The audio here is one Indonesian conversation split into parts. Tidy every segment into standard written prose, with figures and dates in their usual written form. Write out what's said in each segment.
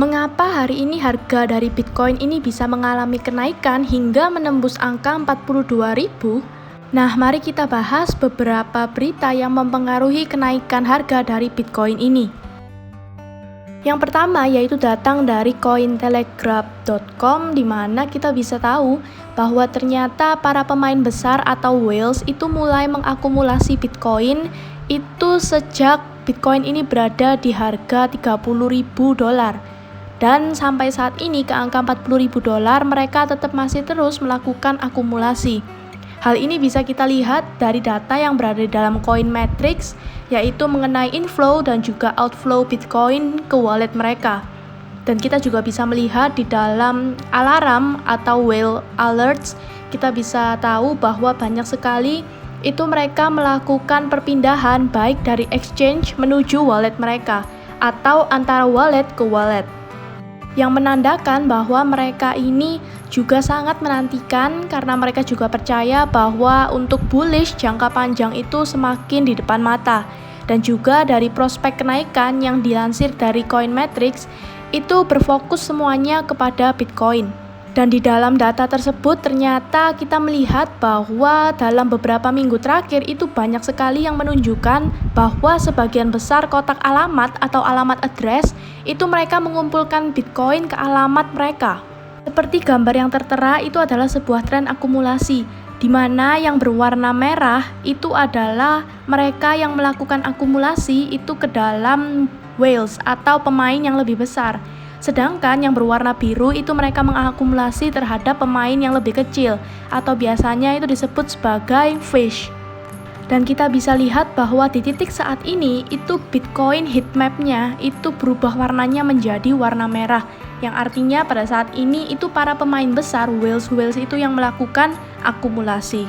Mengapa hari ini harga dari Bitcoin ini bisa mengalami kenaikan hingga menembus angka 42.000? Nah, mari kita bahas beberapa berita yang mempengaruhi kenaikan harga dari Bitcoin ini. Yang pertama yaitu datang dari cointelegraph.com, di mana kita bisa tahu bahwa ternyata para pemain besar atau whales itu mulai mengakumulasi Bitcoin itu sejak Bitcoin ini berada di harga $30.000. Dan sampai saat ini ke angka $40.000 mereka tetap masih terus melakukan akumulasi. Hal ini bisa kita lihat dari data yang berada di dalam Coinmetrics, yaitu mengenai inflow dan juga outflow Bitcoin ke wallet mereka. Dan kita juga bisa melihat di dalam alarm atau whale alerts, kita bisa tahu bahwa banyak sekali itu mereka melakukan perpindahan baik dari exchange menuju wallet mereka atau antara wallet ke wallet, yang menandakan bahwa mereka ini juga sangat menantikan karena mereka juga percaya bahwa untuk bullish jangka panjang itu semakin di depan mata. Dan juga dari prospek kenaikan yang dilansir dari Coinmetrics itu berfokus semuanya kepada Bitcoin. Dan di dalam data tersebut ternyata kita melihat bahwa dalam beberapa minggu terakhir itu banyak sekali yang menunjukkan bahwa sebagian besar kotak alamat atau alamat address itu mereka mengumpulkan Bitcoin ke alamat mereka. Seperti gambar yang tertera itu adalah sebuah tren akumulasi, di mana yang berwarna merah itu adalah mereka yang melakukan akumulasi itu ke dalam whales atau pemain yang lebih besar. Sedangkan yang berwarna biru itu mereka mengakumulasi terhadap pemain yang lebih kecil atau biasanya itu disebut sebagai fish. Dan kita bisa lihat bahwa di titik saat ini itu Bitcoin heatmap-nya itu berubah warnanya menjadi warna merah, yang artinya pada saat ini itu para pemain besar whales itu yang melakukan akumulasi.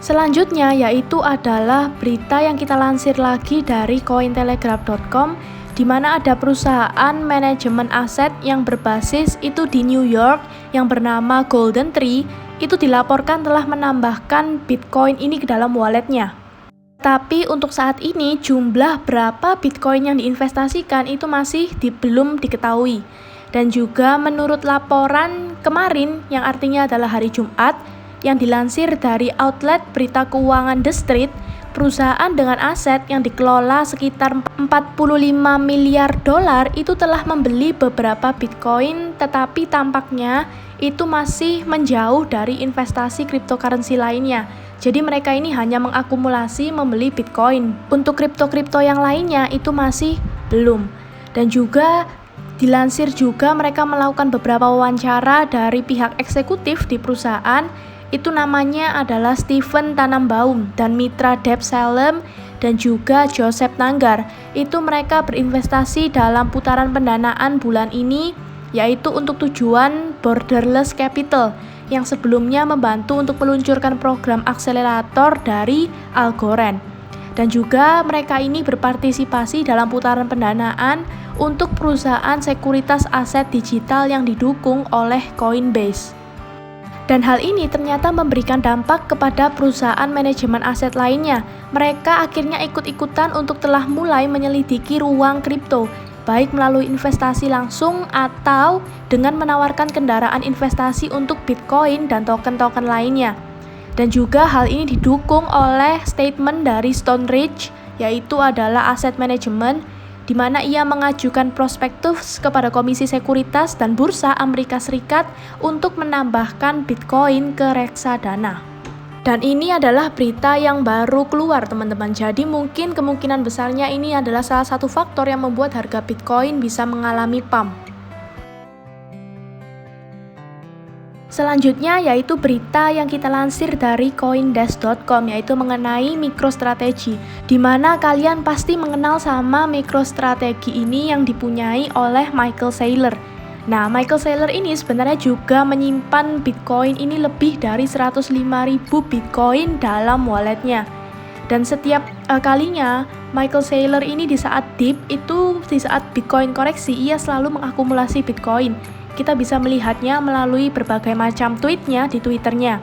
Selanjutnya yaitu adalah berita yang kita lansir lagi dari cointelegraph.com, di mana ada perusahaan manajemen aset yang berbasis itu di New York yang bernama GoldenTree itu dilaporkan telah menambahkan Bitcoin ini ke dalam walletnya. Tapi untuk saat ini jumlah berapa Bitcoin yang diinvestasikan itu masih belum diketahui. Dan juga menurut laporan kemarin yang artinya adalah hari Jumat yang dilansir dari outlet berita keuangan The Street, perusahaan dengan aset yang dikelola sekitar $45 miliar itu telah membeli beberapa Bitcoin, tetapi tampaknya itu masih menjauh dari investasi cryptocurrency lainnya. Jadi mereka ini hanya mengakumulasi membeli Bitcoin. Untuk kripto-kripto yang lainnya itu masih belum. Dan juga dilansir juga mereka melakukan beberapa wawancara dari pihak eksekutif di perusahaan. Itu namanya adalah Stephen Tannenbaum dan Mitra Deb-Salem dan juga Joseph Nanggar. Itu mereka berinvestasi dalam putaran pendanaan bulan ini, yaitu untuk tujuan Borderless Capital yang sebelumnya membantu untuk meluncurkan program akselerator dari Algorand. Dan juga mereka ini berpartisipasi dalam putaran pendanaan untuk perusahaan sekuritas aset digital yang didukung oleh Coinbase. Dan hal ini ternyata memberikan dampak kepada perusahaan manajemen aset lainnya. Mereka akhirnya ikut-ikutan untuk telah mulai menyelidiki ruang kripto, baik melalui investasi langsung atau dengan menawarkan kendaraan investasi untuk Bitcoin dan token-token lainnya. Dan juga hal ini didukung oleh statement dari Stoneridge, yaitu adalah aset manajemen, di mana ia mengajukan prospektus kepada Komisi Sekuritas dan Bursa Amerika Serikat untuk menambahkan Bitcoin ke reksadana. Dan ini adalah berita yang baru keluar, teman-teman. Jadi mungkin kemungkinan besarnya ini adalah salah satu faktor yang membuat harga Bitcoin bisa mengalami pump. Selanjutnya yaitu berita yang kita lansir dari coindesk.com, yaitu mengenai MicroStrategy, di mana kalian pasti mengenal sama MicroStrategy ini yang dipunyai oleh Michael Saylor. Nah, Michael Saylor ini sebenarnya juga menyimpan Bitcoin ini lebih dari 105.000 Bitcoin dalam walletnya. Dan setiap kalinya Michael Saylor ini di saat dip itu, di saat Bitcoin koreksi, ia selalu mengakumulasi Bitcoin. Kita bisa melihatnya melalui berbagai macam tweetnya di Twitternya.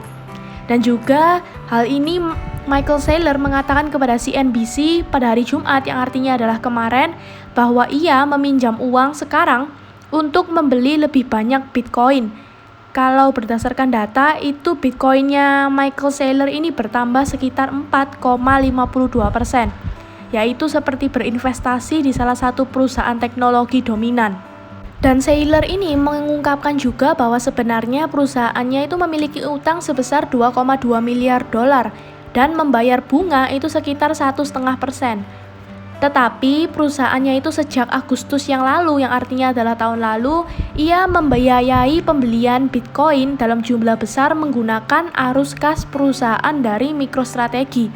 Dan juga hal ini Michael Saylor mengatakan kepada CNBC pada hari Jumat yang artinya adalah kemarin bahwa ia meminjam uang sekarang untuk membeli lebih banyak Bitcoin. Kalau berdasarkan data itu Bitcoinnya Michael Saylor ini bertambah sekitar 4,52%, yaitu seperti berinvestasi di salah satu perusahaan teknologi dominan. Dan Saylor ini mengungkapkan juga bahwa sebenarnya perusahaannya itu memiliki utang sebesar 2,2 miliar dolar dan membayar bunga itu sekitar 1,5%. Tetapi perusahaannya itu sejak Agustus yang lalu, yang artinya adalah tahun lalu, ia membiayai pembelian Bitcoin dalam jumlah besar menggunakan arus kas perusahaan dari MicroStrategy,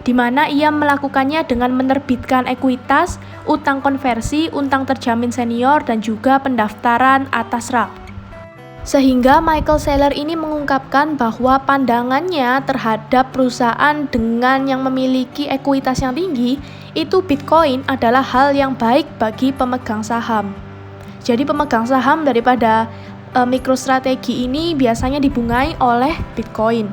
di mana ia melakukannya dengan menerbitkan ekuitas, utang konversi, utang terjamin senior, dan juga pendaftaran atas rak. Sehingga Michael Saylor ini mengungkapkan bahwa pandangannya terhadap perusahaan dengan yang memiliki ekuitas yang tinggi, itu Bitcoin adalah hal yang baik bagi pemegang saham. Jadi pemegang saham daripada MicroStrategy ini biasanya dibungai oleh Bitcoin.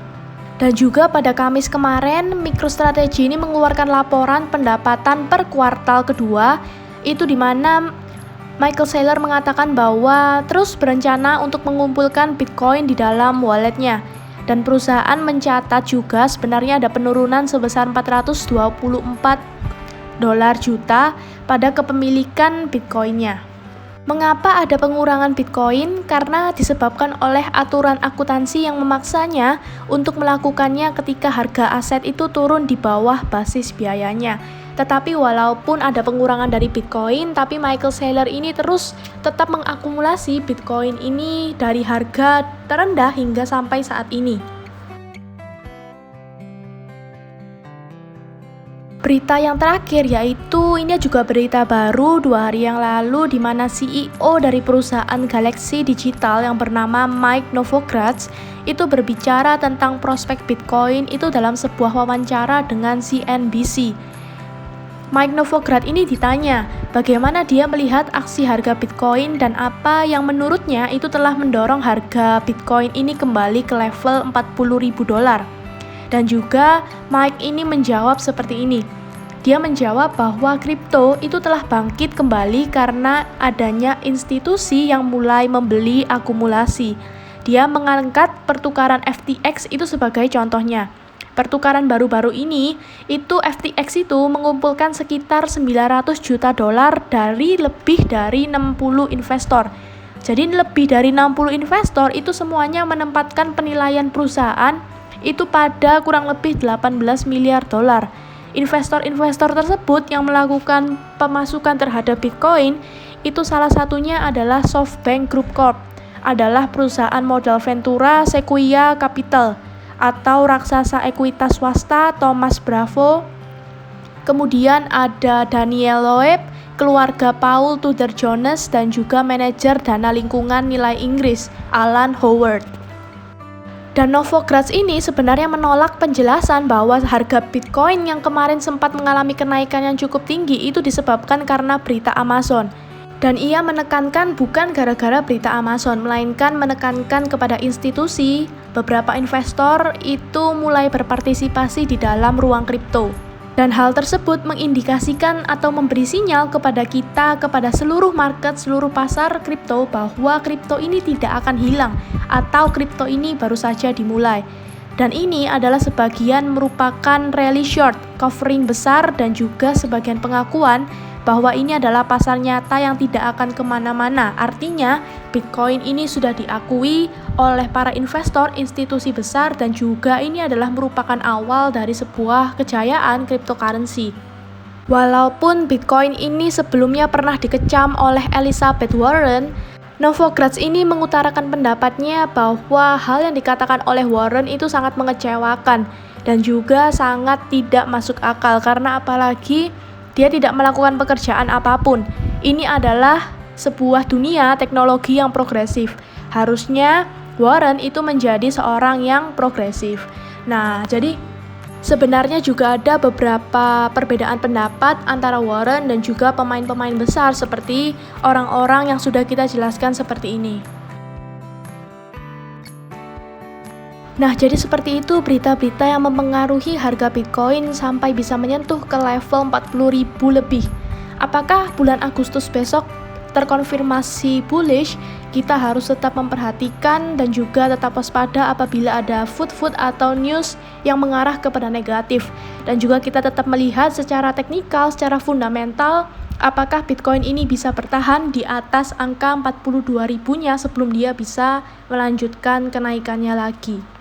Dan juga pada Kamis kemarin, MicroStrategy ini mengeluarkan laporan pendapatan per kuartal kedua, itu di mana Michael Saylor mengatakan bahwa terus berencana untuk mengumpulkan Bitcoin di dalam walletnya. Dan perusahaan mencatat juga sebenarnya ada penurunan sebesar 424 dolar juta pada kepemilikan Bitcoinnya. Mengapa ada pengurangan Bitcoin? Karena disebabkan oleh aturan akuntansi yang memaksanya untuk melakukannya ketika harga aset itu turun di bawah basis biayanya. Tetapi walaupun ada pengurangan dari Bitcoin, tapi Michael Saylor ini terus tetap mengakumulasi Bitcoin ini dari harga terendah hingga sampai saat ini. Berita yang terakhir yaitu ini juga berita baru 2 hari yang lalu, di mana CEO dari perusahaan Galaxy Digital yang bernama Mike Novogratz itu berbicara tentang prospek Bitcoin itu dalam sebuah wawancara dengan CNBC. Mike Novogratz ini ditanya bagaimana dia melihat aksi harga Bitcoin dan apa yang menurutnya itu telah mendorong harga Bitcoin ini kembali ke level 40.000 dolar. Dan juga Mike ini menjawab seperti ini. Dia menjawab bahwa kripto itu telah bangkit kembali karena adanya institusi yang mulai membeli akumulasi. Dia mengangkat pertukaran FTX itu sebagai contohnya. Pertukaran baru-baru ini, itu FTX itu mengumpulkan sekitar 900 juta dolar dari lebih dari 60 investor. Jadi lebih dari 60 investor itu semuanya menempatkan penilaian perusahaan itu pada kurang lebih 18 miliar dolar. Investor-investor tersebut yang melakukan pemasukan terhadap Bitcoin itu salah satunya adalah SoftBank Group Corp, adalah perusahaan modal Ventura Sequoia Capital, atau raksasa ekuitas swasta Thomas Bravo. Kemudian ada Daniel Loeb, keluarga Paul Tudor Jones, dan juga manajer dana lingkungan nilai Inggris Alan Howard. Dan Novogratz ini sebenarnya menolak penjelasan bahwa harga Bitcoin yang kemarin sempat mengalami kenaikan yang cukup tinggi itu disebabkan karena berita Amazon. Dan ia menekankan bukan gara-gara berita Amazon, melainkan menekankan kepada institusi, beberapa investor itu mulai berpartisipasi di dalam ruang kripto. Dan hal tersebut mengindikasikan atau memberi sinyal kepada kita, kepada seluruh market, seluruh pasar kripto, bahwa kripto ini tidak akan hilang atau kripto ini baru saja dimulai. Dan ini adalah sebagian merupakan rally short, covering besar, dan juga sebagian pengakuan bahwa ini adalah pasar nyata yang tidak akan kemana-mana. Artinya, Bitcoin ini sudah diakui oleh para investor, institusi besar, dan juga ini adalah merupakan awal dari sebuah kejayaan cryptocurrency. Walaupun Bitcoin ini sebelumnya pernah dikecam oleh Elizabeth Warren, Novogratz ini mengutarakan pendapatnya bahwa hal yang dikatakan oleh Warren itu sangat mengecewakan dan juga sangat tidak masuk akal, karena apalagi dia tidak melakukan pekerjaan apapun. Ini adalah sebuah dunia teknologi yang progresif. Harusnya Warren itu menjadi seorang yang progresif. Nah, jadi sebenarnya juga ada beberapa perbedaan pendapat antara Warren dan juga pemain-pemain besar seperti orang-orang yang sudah kita jelaskan seperti ini. Nah, jadi seperti itu berita-berita yang mempengaruhi harga Bitcoin sampai bisa menyentuh ke level 40.000 lebih. Apakah bulan Agustus besok terkonfirmasi bullish? Kita harus tetap memperhatikan dan juga tetap waspada apabila ada food atau news yang mengarah kepada negatif. Dan juga kita tetap melihat secara teknikal, secara fundamental, apakah Bitcoin ini bisa bertahan di atas angka 42.000-nya sebelum dia bisa melanjutkan kenaikannya lagi.